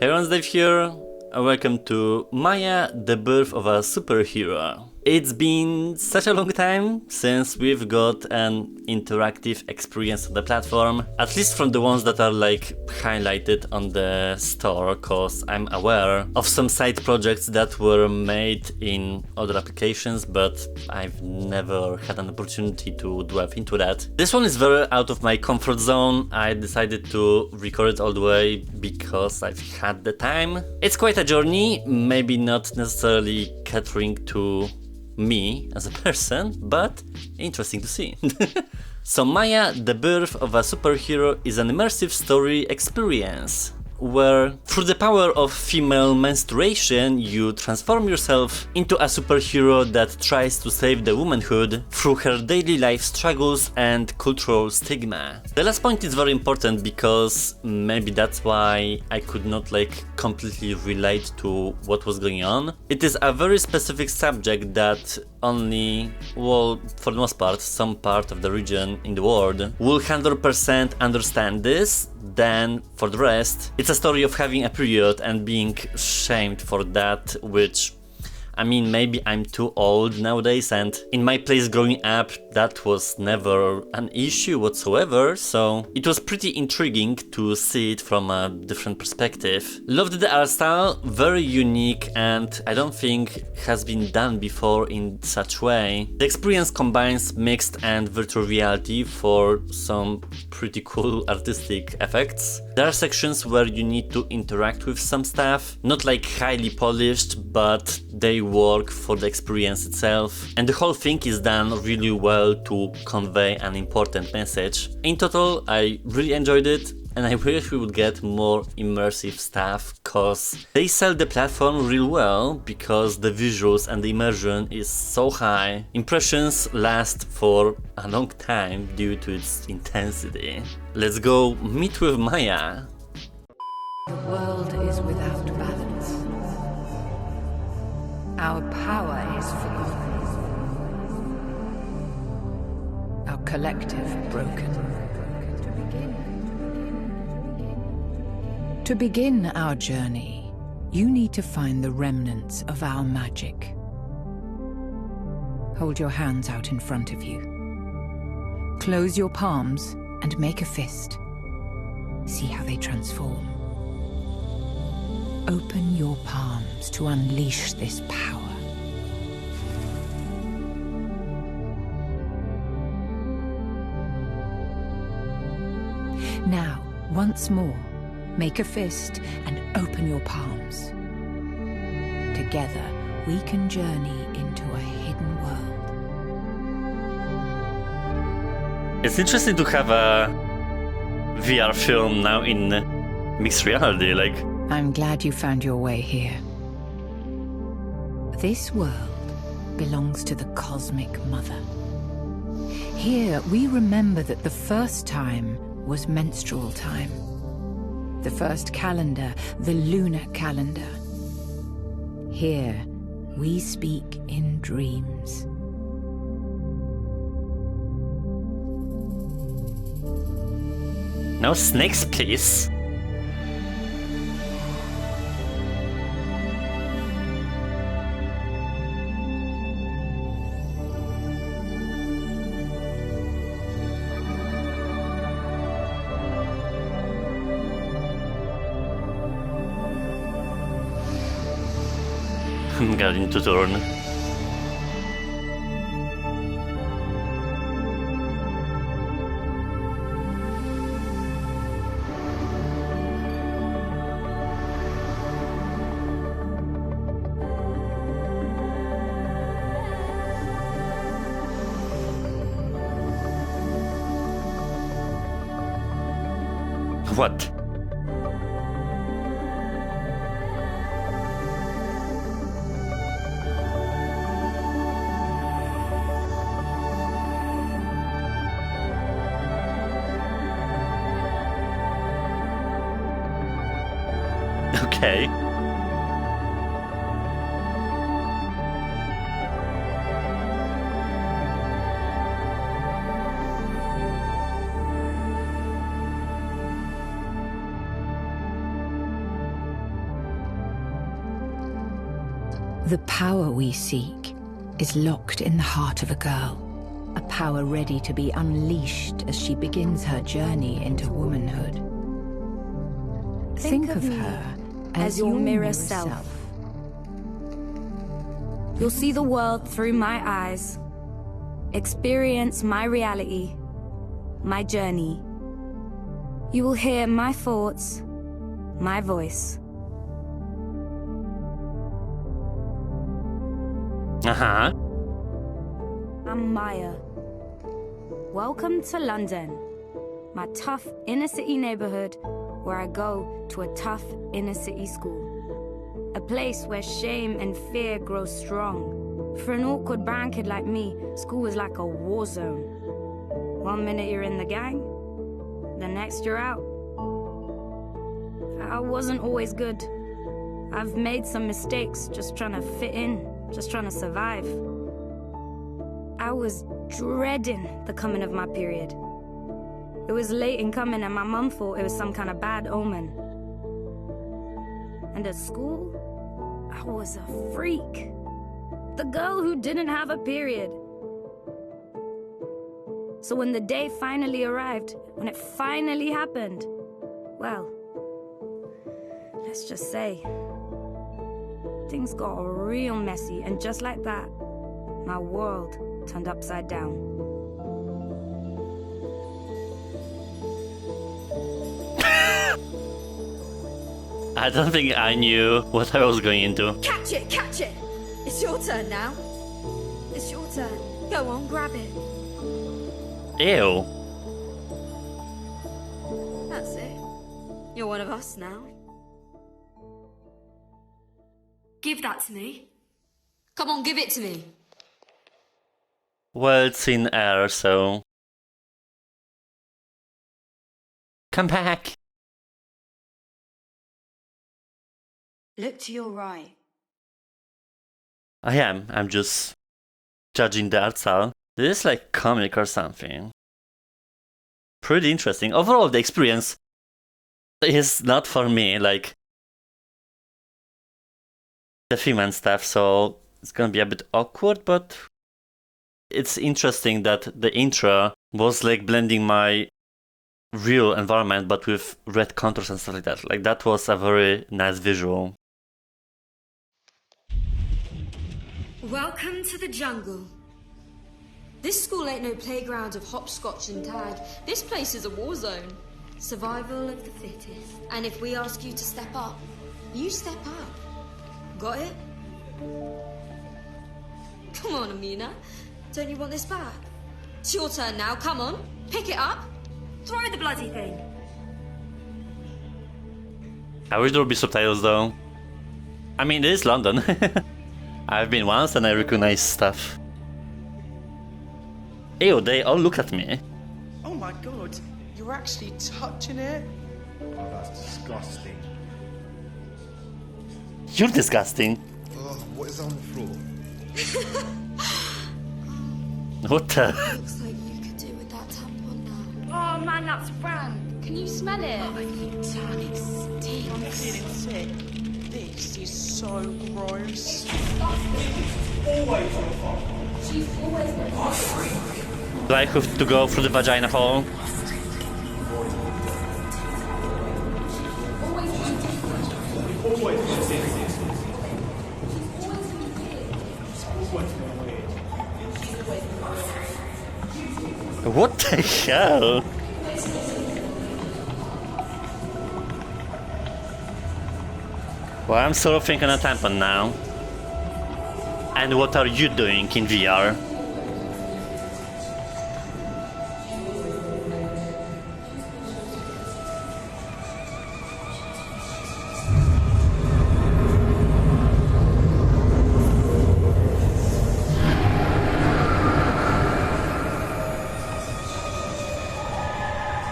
Hey everyone, Dave here, and welcome to Maya, the birth of a superhero. It's been such a long time since we've got an interactive experience on the platform, at least from the ones that are like highlighted on the store, cause I'm aware of some side projects that were made in other applications, but I've never had an opportunity to delve into that. This one is very out of my comfort zone. I decided to record it all the way because I've had the time. It's quite a journey, maybe not necessarily catering to me as a person, but interesting to see. So Maya, the birth of a superhero is an immersive story experience where through the power of female menstruation you transform yourself into a superhero that tries to save the womanhood through her daily life struggles and cultural stigma. The last point is very important because maybe that's why I could not like completely relate to what was going on. It is a very specific subject that only, well, for the most part, some part of the region in the world will 100% understand this. Then for the rest, it's a story of having a period and being shamed for that, which, I mean, maybe I'm too old nowadays, and in my place growing up, that was never an issue whatsoever, so it was pretty intriguing to see it from a different perspective. Loved the art style, very unique, and I don't think has been done before in such way. The experience combines mixed and virtual reality for some pretty cool artistic effects. There are sections where you need to interact with some stuff, not like highly polished, but they work for the experience itself, and the whole thing is done really well to convey an important message. In total, I really enjoyed it, and I wish we would get more immersive stuff, cause they sell the platform real well because the visuals and the immersion is so high. Impressions last for a long time due to its intensity. Let's go meet with Maya. The world is without balance. Our power is forgotten. Our collective broken. To begin our journey, you need to find the remnants of our magic. Hold your hands out in front of you. Close your palms and make a fist. See how they transform. Open your palms to unleash this power. Now, once more, make a fist and open your palms. Together, we can journey into a hidden world. It's interesting to have a VR film now in mixed reality, like. I'm glad you found your way here. This world belongs to the Cosmic Mother. Here, we remember that the first time was menstrual time. The first calendar, the lunar calendar. Here, we speak in dreams. No snakes, please. Got into turn. What? Okay. The power we seek is locked in the heart of a girl. A power ready to be unleashed as she begins her journey into womanhood. Think of her as your mirror self. You'll see the world through my eyes, experience my reality, my journey. You will hear my thoughts, my voice. Uh-huh. I'm Maya. Welcome to London, my tough inner city neighborhood where I go to a tough inner city school. A place where shame and fear grow strong. For an awkward brown kid like me, school is like a war zone. 1 minute you're in the gang, the next you're out. I wasn't always good. I've made some mistakes just trying to fit in, just trying to survive. I was dreading the coming of my period. It was late in coming and my mum thought it was some kind of bad omen. And at school, I was a freak. The girl who didn't have a period. So when the day finally arrived, when it finally happened, well, let's just say, things got real messy, and just like that, my world turned upside down. I don't think I knew what I was going into. Catch it, catch it! It's your turn now. It's your turn. Go on, grab it. Ew. That's it. You're one of us now. Give that to me. Come on, give it to me. Well, it's in air, so... Come back! Look to your right. I am. I'm just judging the art style. This is like comic or something. Pretty interesting. Overall, the experience is not for me, like the theme and stuff, so it's gonna be a bit awkward, but it's interesting that the intro was like blending my real environment but with red contours and stuff like that. Like that was a very nice visual. Welcome to the jungle. This school ain't no playground of hopscotch and tag. This place is a war zone. Survival of the fittest. And if we ask you to step up, you step up. Got it? Come on, Amina. Don't you want this back? It's your turn now. Come on. Pick it up. Throw the bloody thing. I wish there would be subtitles though. I mean, it is London. I've been once and I recognize stuff. Ew, they all look at me. Oh my god, you're actually touching it? Oh, that's disgusting. You're disgusting. Oh, what is on the floor? What the? Looks like you could do with that tampon now. Oh man, that's brand. Can you smell it? Oh, you tonic I'm stinks. feeling sick. This is so gross. Do I have to go through the vagina hole? What the hell? Well, I'm sort of thinking a tampon now. And what are you doing in VR?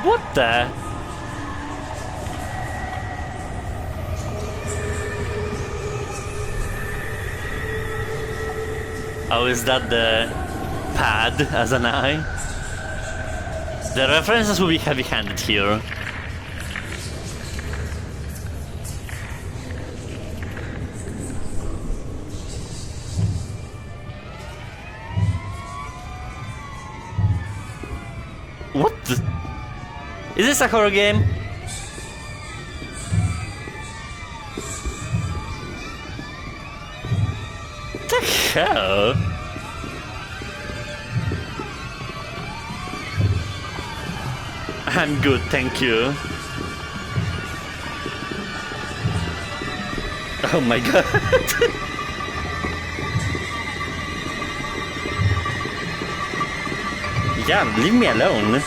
What the? Oh, is that the pad as an eye? The references will be heavy-handed here. What the? Is this a horror game? What the hell? I'm good, thank you. Oh my god. Yeah, leave me alone.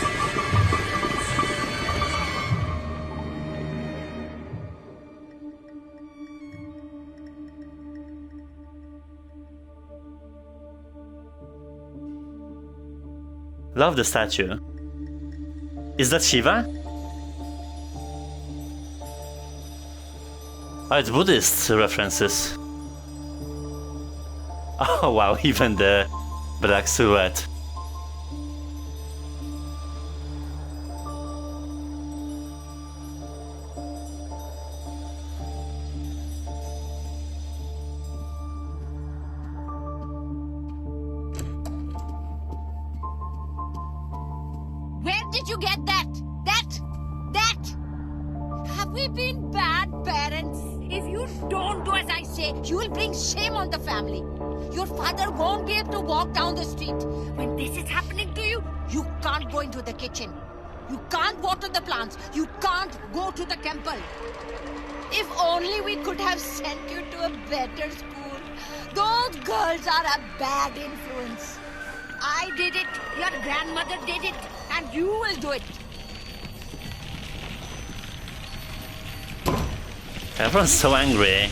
Love the statue. Is that Shiva? Oh, it's Buddhist references. Oh wow, even the black silhouette. Where did you get that? That? Have we been bad parents? If you don't do as I say, you will bring shame on the family. Your father won't be able to walk down the street. When this is happening to you, you can't go into the kitchen. You can't water the plants. You can't go to the temple. If only we could have sent you to a better school. Those girls are a bad influence. I did it, your grandmother did it, and you will do it. Everyone's so angry.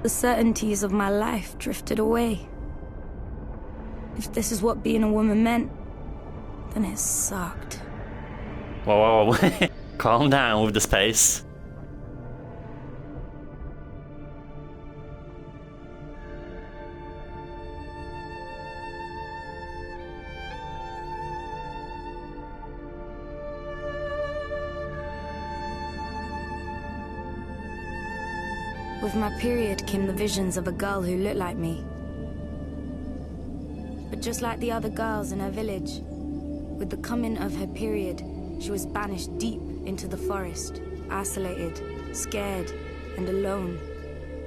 The certainties of my life drifted away. If this is what being a woman meant, then it sucked. Whoa. Calm down with the space. With my period came the visions of a girl who looked like me. But just like the other girls in her village, with the coming of her period, she was banished deep into the forest, isolated, scared, and alone.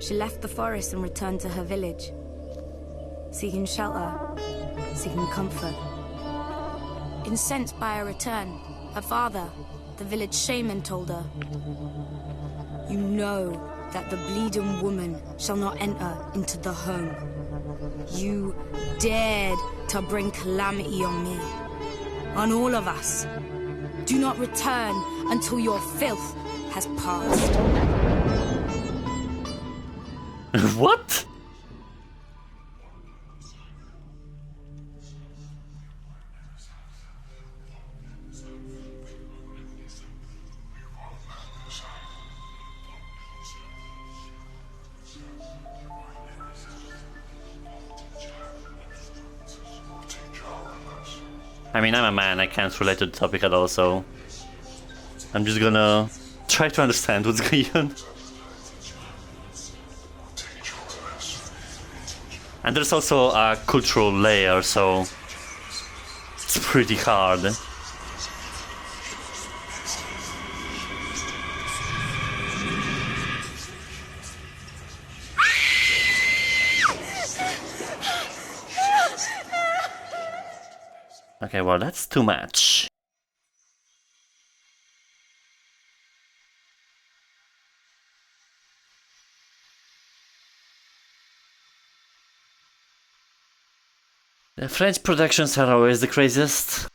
She left the forest and returned to her village, seeking shelter, seeking comfort. Incensed by her return, her father, the village shaman, told her, "You know that the bleeding woman shall not enter into the home. You dared to bring calamity on me, on all of us. Do not return until your filth has passed." What? I mean, I'm a man, I can't relate to the topic at all, so I'm just gonna try to understand what's going on. And there's also a cultural layer, so it's pretty hard. Okay, well, that's too much. The French productions are always the craziest.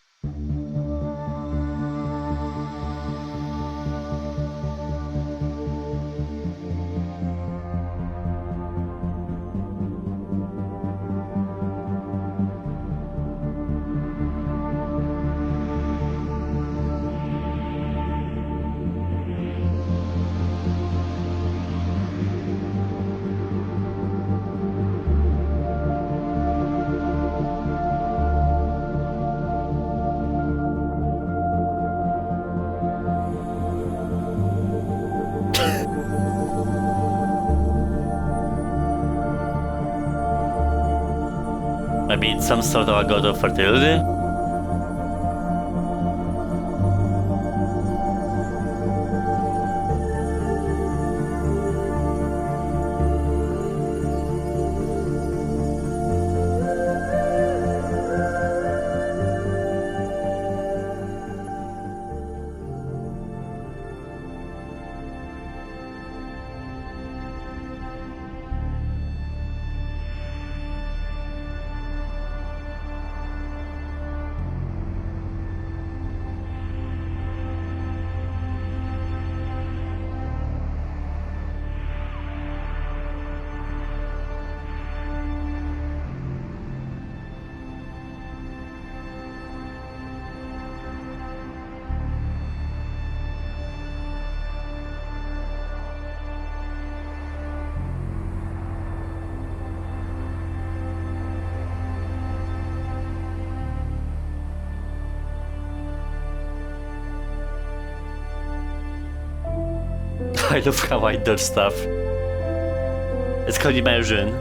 Maybe it's some sort of a god of fertility? I love how I dodge stuff. It's called immersion.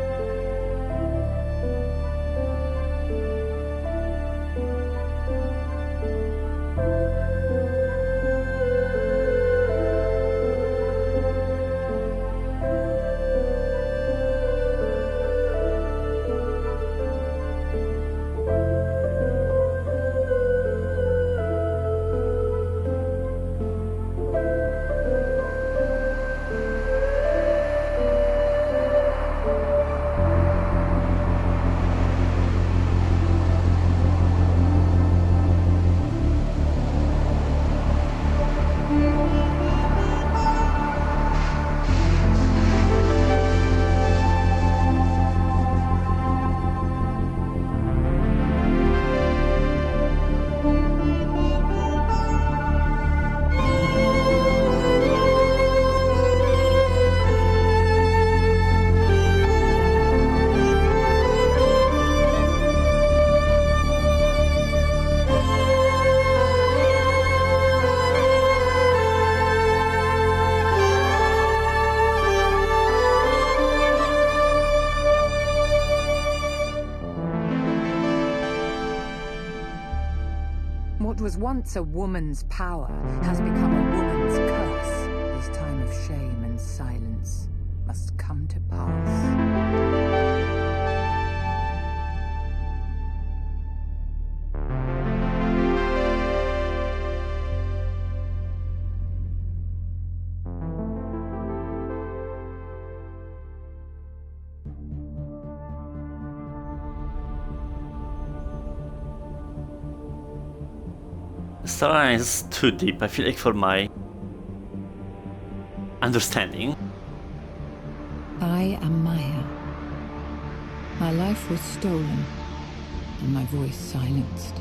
What was once a woman's power has become a woman's curse. This time of shame and silence must come to pass. The storyline is too deep, I feel like, for my understanding. I am Maya. My life was stolen, and my voice silenced.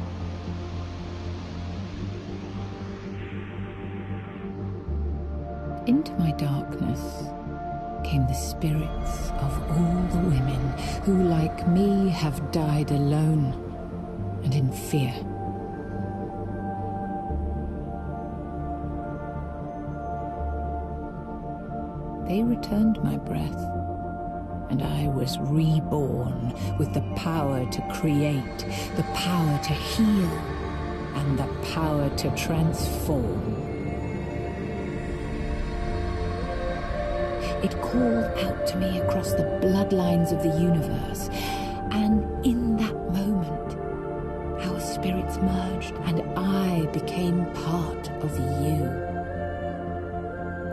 Into my darkness came the spirits of all the women who, like me, have died alone and in fear. They returned my breath, and I was reborn with the power to create, the power to heal, and the power to transform. It called out to me across the bloodlines of the universe, and in that moment, our spirits merged, and I became part of you.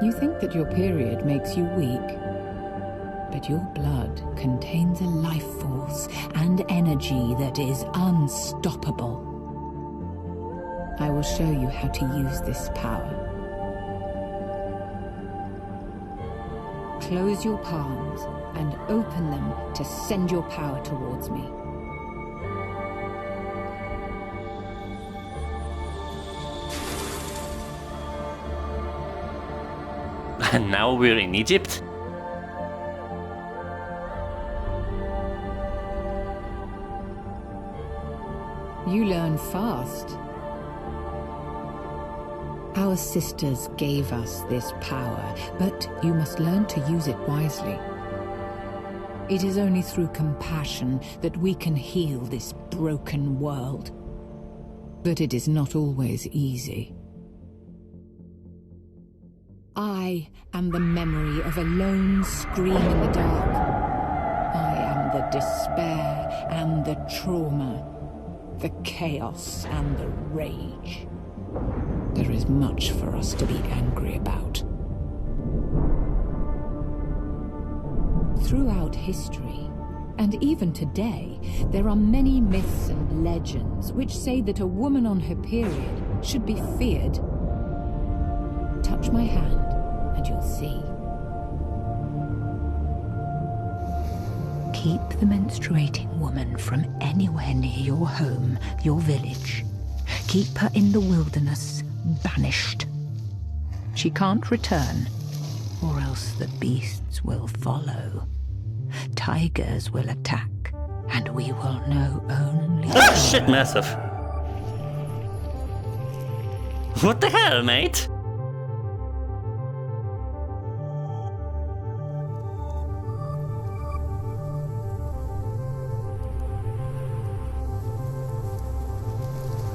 You think that your period makes you weak, but your blood contains a life force and energy that is unstoppable. I will show you how to use this power. Close your palms and open them to send your power towards me. And now we're in Egypt? You learn fast. Our sisters gave us this power, but you must learn to use it wisely. It is only through compassion that we can heal this broken world. But it is not always easy. I am the memory of a lone scream in the dark. I am the despair and the trauma, the chaos and the rage. There is much for us to be angry about. Throughout history, and even today, there are many myths and legends which say that a woman on her period should be feared. Touch my hand, and you'll see. Keep the menstruating woman from anywhere near your home, your village. Keep her in the wilderness, banished. She can't return, or else the beasts will follow. Tigers will attack, and we will know only... Oh shit, massive. What the hell, mate?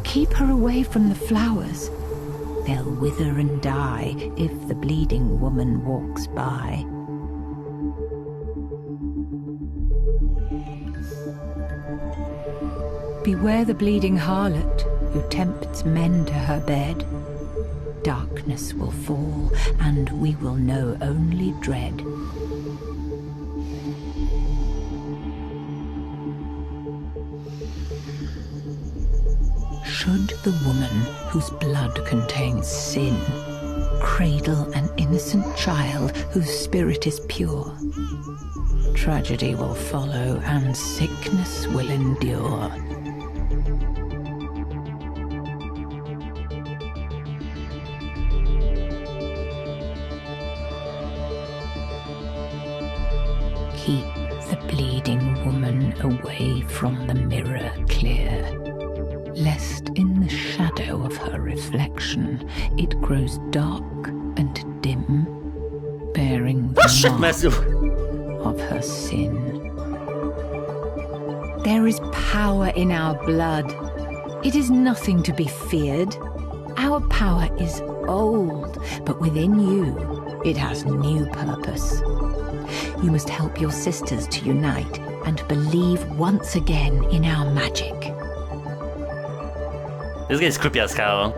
Keep her away from the flowers. They'll wither and die if the bleeding woman walks by. Beware the bleeding harlot who tempts men to her bed. Darkness will fall, and we will know only dread. Should the woman whose blood contains sin cradle an innocent child whose spirit is pure, tragedy will follow and sickness will endure. Keep the bleeding woman away from the mirror clear, lest in the shadow of her reflection it grows dark and dim, bearing the mark of her sin. There is power in our blood. It is nothing to be feared. Our power is old, but within you, it has new purpose. You must help your sisters to unite and believe once again in our magic. This guy's creepy as hell.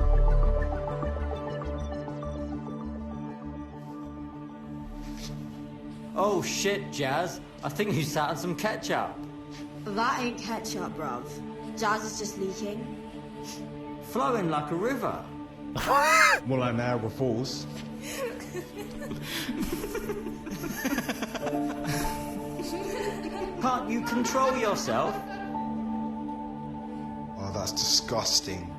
Oh shit, Jazz. I think you sat on some ketchup. That ain't ketchup, bruv. Jazz is just leaking. Flowing like a river. More like Niagara Falls. Can't you control yourself? Oh, that's disgusting.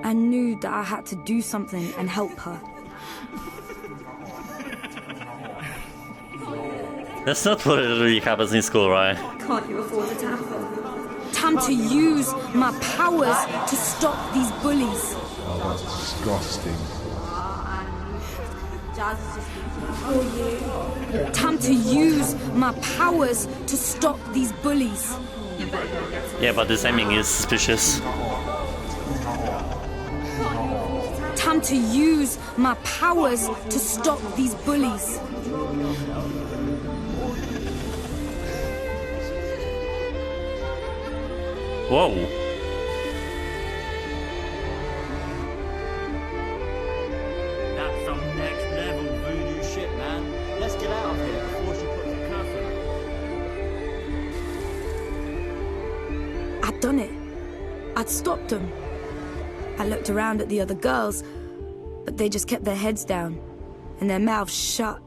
I knew that I had to do something and help her. That's not what really happens in school, right? Can't you afford a tampon? Time to use my powers to stop these bullies. Oh, that's disgusting. Jazz is just leaking. Time to use my powers to stop these bullies. Yeah, but this aiming is suspicious. Time to use my powers to stop these bullies. Whoa. That's some next level voodoo shit, man. Let's get out of here before she puts a cuff on. I'd done it. I'd stopped them. I looked around at the other girls, but they just kept their heads down and their mouths shut.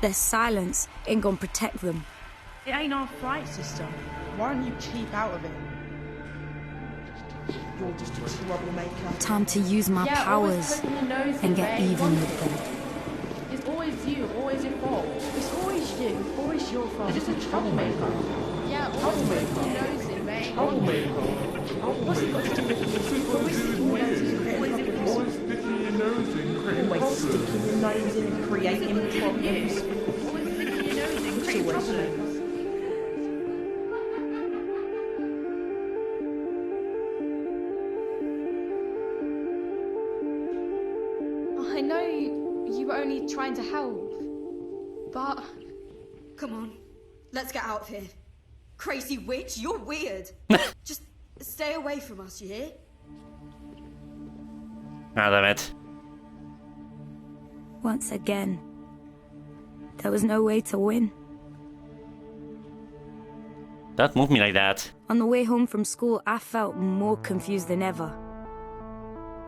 Their silence ain't gonna protect them. It ain't our fight, sister. Why don't you keep out of it? You're just a troublemaker. Time to use my powers and get even with them. It's always you, always your fault. It's always you, always your fault. You're just a troublemaker. Yeah, troublemaker. Nosy, mate. Troublemaker. What's it got to do with you? Always nosy, always Always sticking your nose in and creating problems. I know you were only trying to help, but... Come on, let's get out of here. Crazy witch, you're weird. Just stay away from us, you hear? Ah, damn it. Once again, there was no way to win. Don't move me like that. On the way home from school, I felt more confused than ever.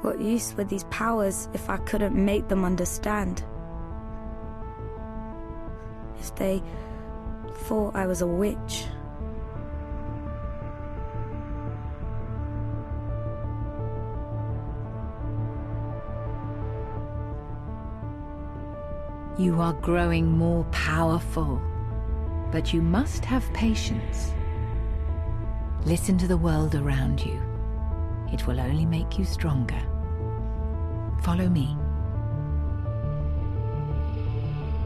What use were these powers if I couldn't make them understand? If they thought I was a witch. You are growing more powerful, but you must have patience. Listen to the world around you. It will only make you stronger. Follow me.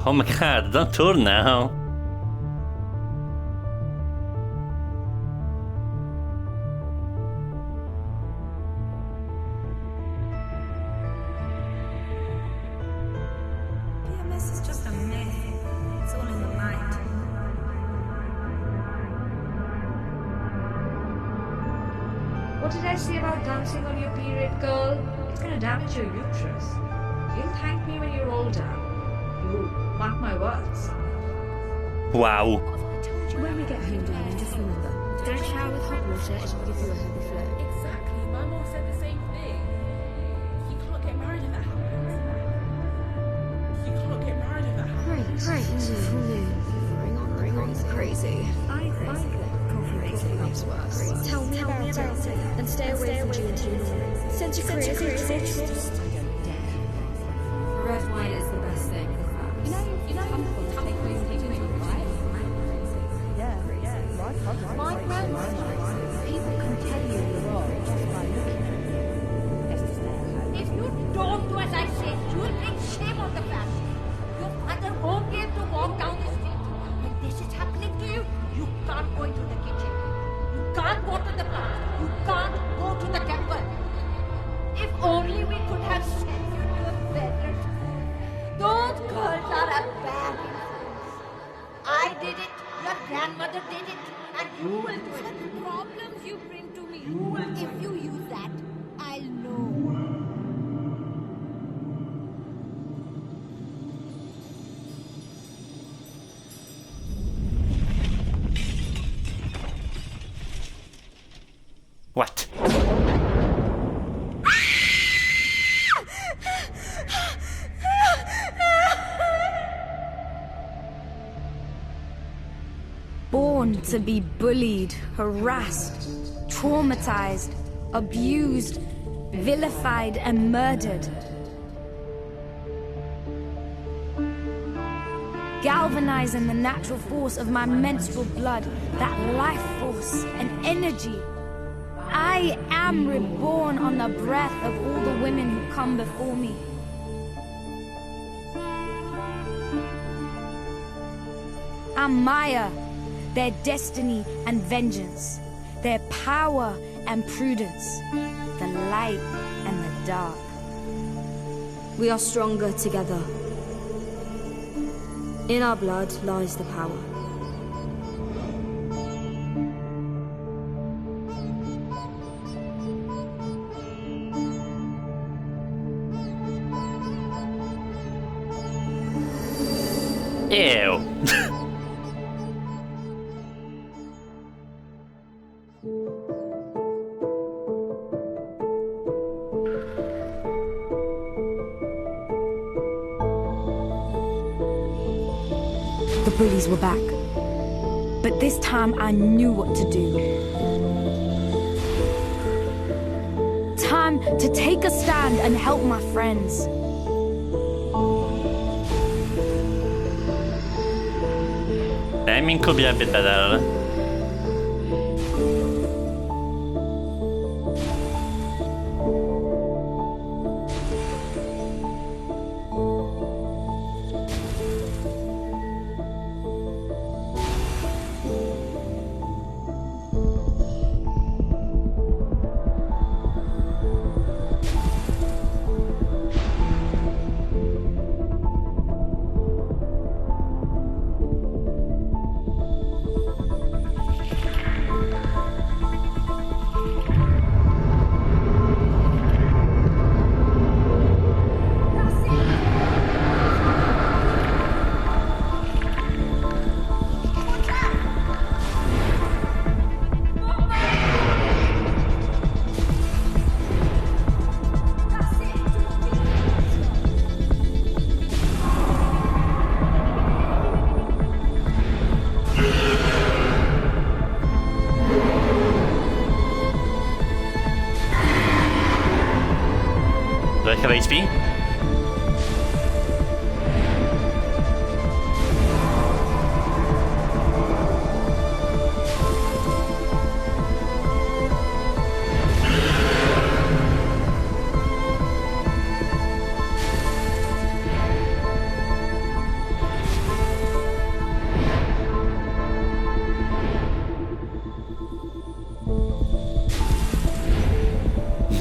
Oh my god, don't turn now. PMS is just a myth. It's all in the mind. What did I say about dancing on your period, girl? It's gonna damage your uterus. You'll thank me when you're older. You mark my words. Wow. When we get home, darling, just remember, don't shower with hot water, it will give you a heavy flow. Exactly. My mom said the same thing. You can't get married if that happens. You can't get married if that happens. Right. Ring on, crazy. I think crazy is worse. Tell me about it, and stay away from June. Since you're crazy. Red wine is the best thing. You know, My grandmother, people can tell you you're wrong just by looking at you. If you don't do as I say, you will bring shame on the family. Your father won't be able to walk down the street. When this is happening to you, you can't go into the kitchen. You can't go to the park. You can't go to the temple. If only we could have sent you to a better. Those girls are a bad influence. I did it. Your grandmother did it. And you will do it. The problems you bring to me. If you use that, I'll know. What? Born to be bullied, harassed, traumatized, abused, vilified, and murdered. Galvanizing the natural force of my menstrual blood, that life force and energy. I am reborn on the breath of all the women who come before me. I'm Maya, their destiny and vengeance, their power and prudence, the light and the dark. we are stronger together. In our blood lies the power. Ew. The bullies were back. But this time I knew what to do. Time to take a stand and help my friends. Timing could be a bit better. I have HP?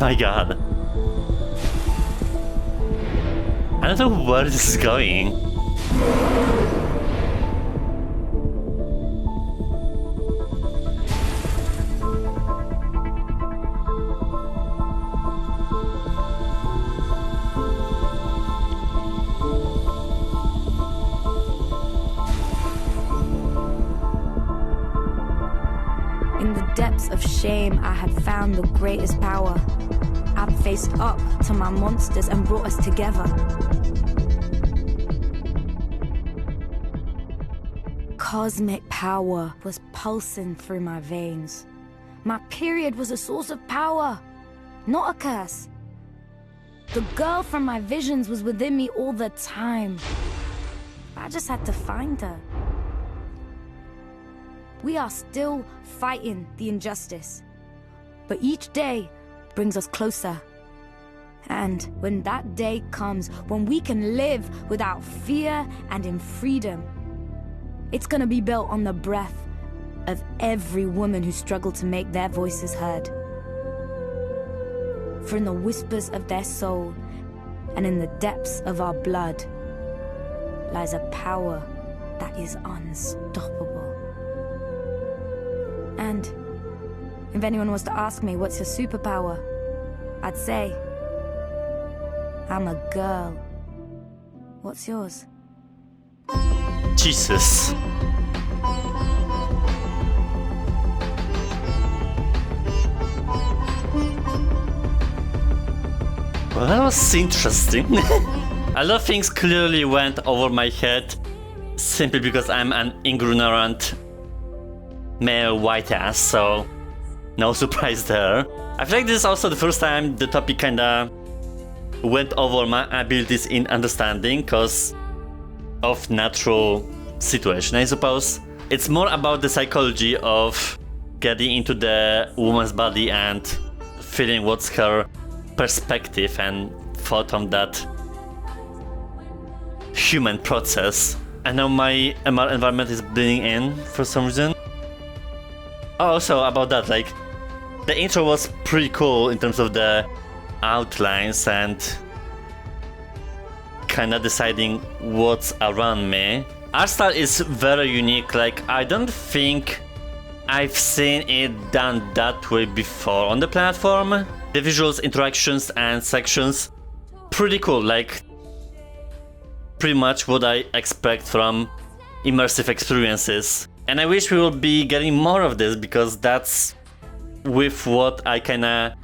My god. I don't know where this is going. In the depths of shame, I had found the greatest power. I'd faced up to my monsters and brought us together. Cosmic power was pulsing through my veins. My period was a source of power, not a curse. The girl from my visions was within me all the time. I just had to find her. We are still fighting the injustice, but each day brings us closer. And when that day comes, when we can live without fear and in freedom, it's gonna be built on the breath of every woman who struggled to make their voices heard. For in the whispers of their soul and in the depths of our blood lies a power that is unstoppable. And if anyone was to ask me, what's your superpower? I'd say, I'm a girl. What's yours? Jesus. Well, that was interesting. A lot of things clearly went over my head simply because I'm an ignorant male white ass, so no surprise there. I feel like this is also the first time the topic kinda went over my abilities in understanding because of natural situation, I suppose. It's more about the psychology of getting into the woman's body and feeling what's her perspective and thought on that human process. I know my MR environment is bleeding in for some reason. Also about that, like, the intro was pretty cool in terms of the outlines and kinda deciding what's around me. Art style is very unique, like I don't think I've seen it done that way before on the platform. The visuals, interactions and sections, pretty cool, like pretty much what I expect from immersive experiences. And I wish we will be getting more of this because that's with what I kinda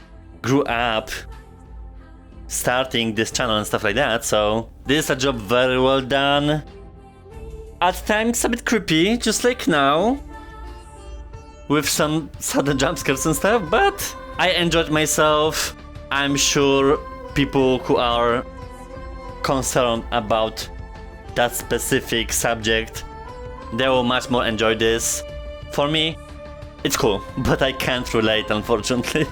grew up starting this channel and stuff like that, so this is a job very well done. At times a bit creepy, just like now, with some sudden jump scares and stuff, but I enjoyed myself. I'm sure people who are concerned about that specific subject, they will much more enjoy this. For me, it's cool, but I can't relate, unfortunately.